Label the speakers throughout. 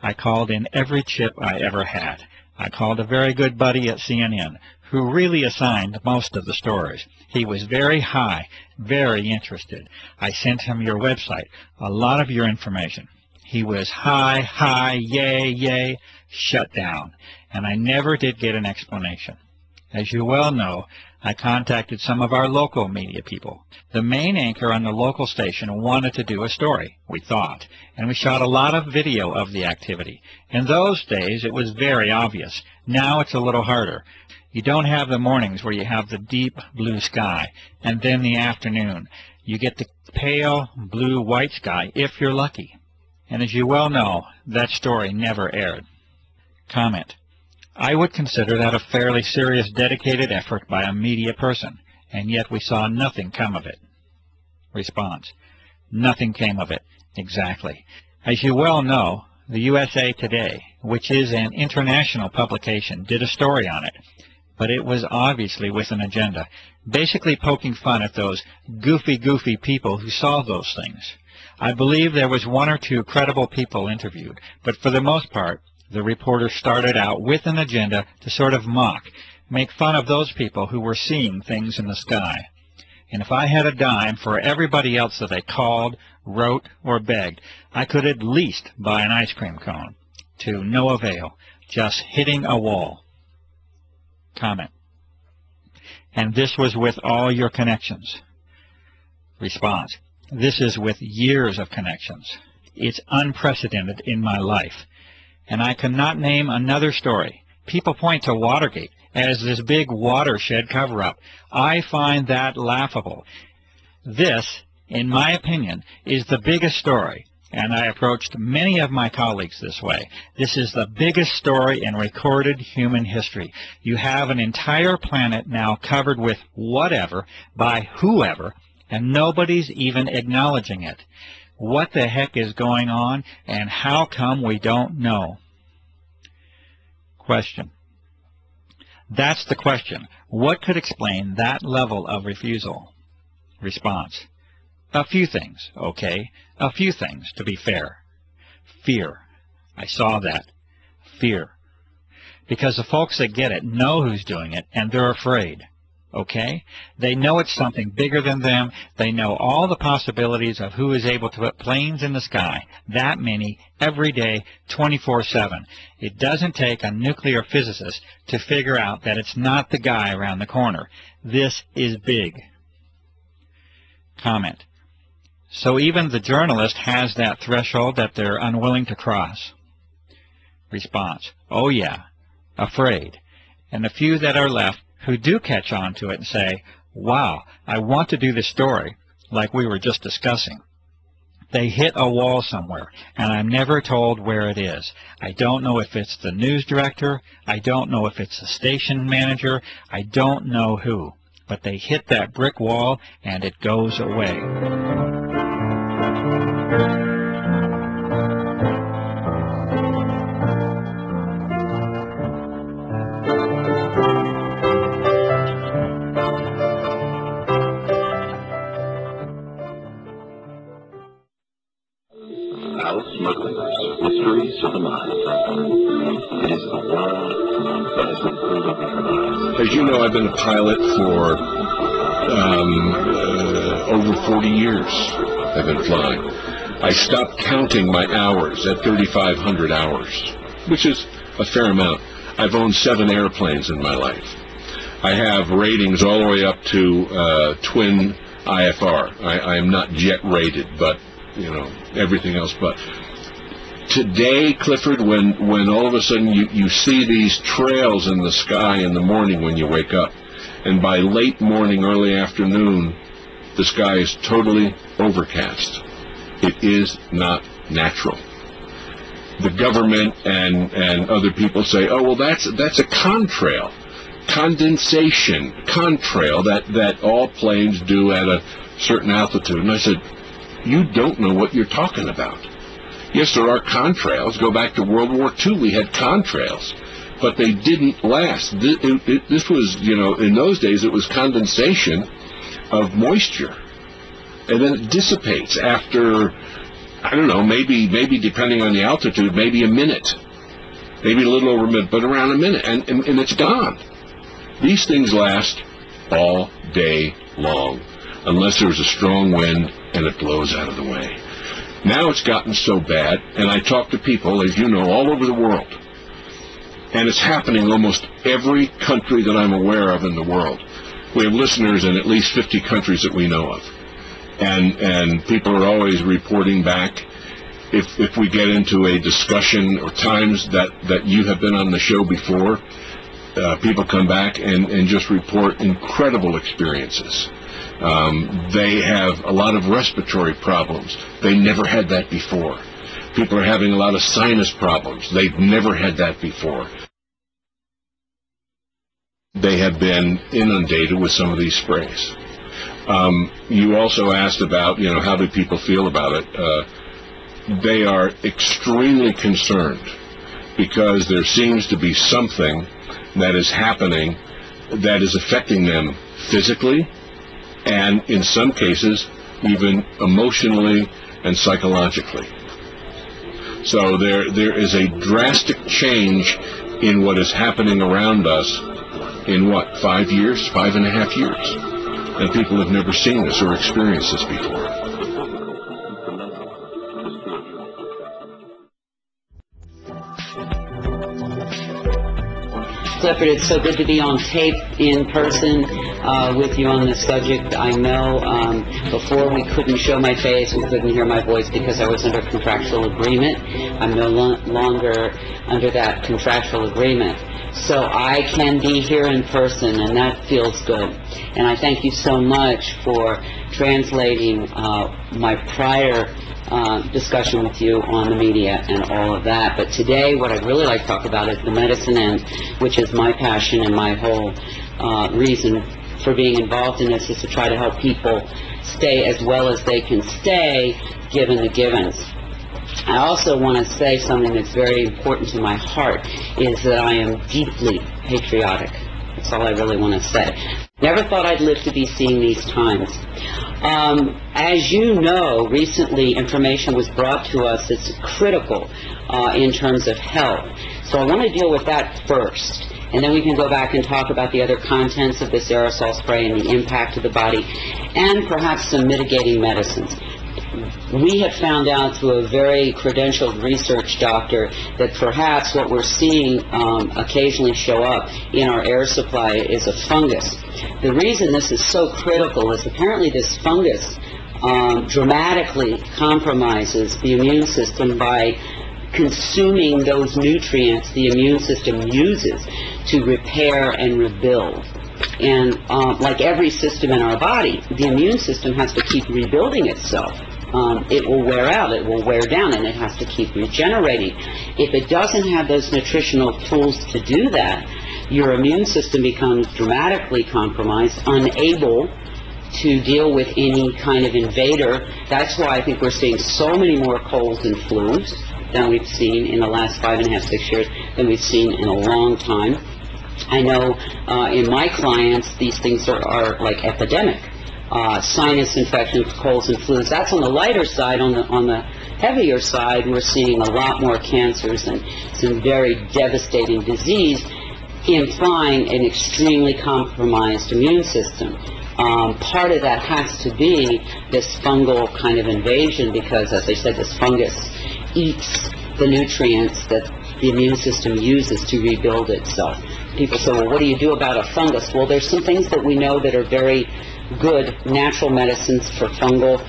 Speaker 1: I called in every chip I ever had. I called a very good buddy at CNN, who really assigned most of the stories. He was very high, very interested. I sent him your website, a lot of your information. He was hi, yay, yay, shut down, and I never did get an explanation. As you well know, I contacted some of our local media people. The main anchor on the local station wanted to do a story, we thought, and we shot a lot of video of the activity. In those days, it was very obvious. Now it's a little harder. You don't have the mornings where you have the deep blue sky, and then the afternoon. You get the pale blue-white sky if you're lucky. And as you well know, that story never aired. Comment. I would consider that a fairly serious, dedicated effort by a media person, and yet we saw nothing come of it. Response. Nothing came of it. Exactly. As you well know, the USA Today, which is an international publication, did a story on it, but it was obviously with an agenda, basically poking fun at those goofy people who saw those things. I believe there was one or two credible people interviewed, but for the most part, the reporter started out with an agenda to sort of mock, make fun of those people who were seeing things in the sky. And if I had a dime for everybody else that they called, wrote, or begged, I could at least buy an ice cream cone. To no avail, just hitting a wall. Comment. And this was with all your connections. Response. This is with years of connections. It's unprecedented in my life. And I cannot name another story. People point to Watergate as this big watershed cover-up. I find that laughable. This, in my opinion, is the biggest story, and I approached many of my colleagues this way. This is the biggest story in recorded human history. You have an entire planet now covered with whatever, by whoever, and nobody's even acknowledging it. What the heck is going on, and how come we don't know? Question. That's the question. What could explain that level of refusal? Response. A few things, okay? A few things, to be fair. Fear. I saw that. Fear. Because the folks that get it know who's doing it, and they're afraid. Okay? They know it's something bigger than them. They know all the possibilities of who is able to put planes in the sky, that many, every day, 24/7. It doesn't take a nuclear physicist to figure out that it's not the guy around the corner. This is big. Comment. So even the journalist has that threshold that they're unwilling to cross. Response. Oh yeah, afraid. And the few that are left who do catch on to it and say, wow, I want to do this story, like we were just discussing. They hit a wall somewhere, and I'm never told where it is. I don't know if it's the news director, I don't know if it's the station manager, I don't know who. But they hit that brick wall, and it goes away.
Speaker 2: Mysteries of the mind. It is the world that has been pulled over your eyes. As you know, I've been a pilot for over 40 years. I've been flying. I stopped counting my hours at 3,500 hours, which is a fair amount. I've owned 7 airplanes in my life. I have ratings all the way up to twin IFR. I am not jet rated, but you know, everything else but. Today, Clifford, when all of a sudden you see these trails in the sky in the morning when you wake up, and by late morning, early afternoon, the sky is totally overcast. It is not natural. The government and other people say, oh, well, that's a contrail, condensation, contrail that all planes do at a certain altitude. And I said, you don't know what you're talking about. Yes, there are contrails. Go back to World War II, we had contrails, but they didn't last. This was, you know, in those days it was condensation of moisture, and then it dissipates after I don't know, maybe depending on the altitude, maybe a minute. Maybe a little over a minute, but around a minute, and it's gone. These things last all day long, unless there's a strong wind and it blows out of the way. Now it's gotten so bad, and I talk to people, as you know, all over the world, and it's happening in almost every country that I'm aware of in the world. We have listeners in at least 50 countries that we know of, and people are always reporting back. If we get into a discussion or times that you have been on the show before, people come back and just report incredible experiences. They have a lot of respiratory problems. They never had that before. People are having a lot of sinus problems. They've never had that before. They have been inundated with some of these sprays. You also asked about, how do people feel about it? They are extremely concerned because there seems to be something that is happening that is affecting them physically and in some cases even emotionally and psychologically. So there is a drastic change in what is happening around us in 5 years, 5.5 years. And people have never seen this or experienced this before.
Speaker 3: Clifford, it's so good to be on tape in person with you on this subject. I know before we couldn't show my face, we couldn't hear my voice because I was under contractual agreement. I'm no longer under that contractual agreement. So I can be here in person, and that feels good. And I thank you so much for translating my prior discussion with you on the media and all of that. But today what I'd really like to talk about is the medicine end, which is my passion and my whole reason for being involved in this, is to try to help people stay as well as they can stay given the givens. I also want to say something that's very important to my heart, is that I am deeply patriotic. That's all I really want to say. Never thought I'd live to be seeing these times. As you know, recently information was brought to us that's critical in terms of health. So I want to deal with that first, and then we can go back and talk about the other contents of this aerosol spray and the impact to the body, and perhaps some mitigating medicines. We have found out through a very credentialed research doctor that perhaps what we're seeing occasionally show up in our air supply is a fungus. The reason this is so critical is apparently this fungus dramatically compromises the immune system by consuming those nutrients the immune system uses to repair and rebuild. And like every system in our body, the immune system has to keep rebuilding itself. It will wear out, it will wear down, and it has to keep regenerating. If it doesn't have those nutritional tools to do that, your immune system becomes dramatically compromised, unable to deal with any kind of invader. That's why I think we're seeing so many more colds and flus than we've seen in the last 5.5, 6 years, than we've seen in a long time. I know in my clients, these things are like epidemic. Sinus infections, colds and flus. That's on the lighter side. On the heavier side, we're seeing a lot more cancers and some very devastating disease, implying an extremely compromised immune system. Part of that has to be this fungal kind of invasion because, as I said, this fungus eats the nutrients that the immune system uses to rebuild itself. People say, well, what do you do about a fungus? Well, there's some things that we know that are very good natural medicines for fungal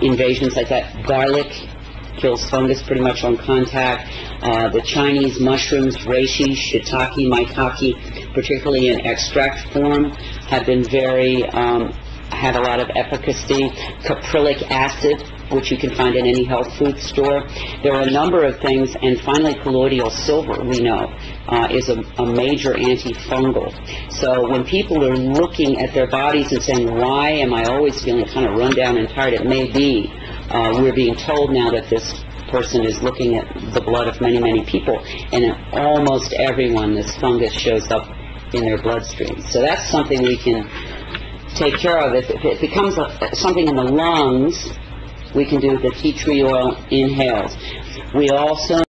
Speaker 3: invasions like that. Garlic kills fungus pretty much on contact. The Chinese mushrooms, reishi, shiitake, maitake, particularly in extract form, have been had a lot of efficacy. Caprylic acid, which you can find in any health food store. There are a number of things, and finally colloidal silver, we know, is a major antifungal. So when people are looking at their bodies and saying, why am I always feeling kind of run down and tired, it may be we're being told now that this person is looking at the blood of many, many people, and in almost everyone this fungus shows up in their bloodstream. So that's something we can take care of. If it becomes something in the lungs, We can do the tea tree oil inhales. We also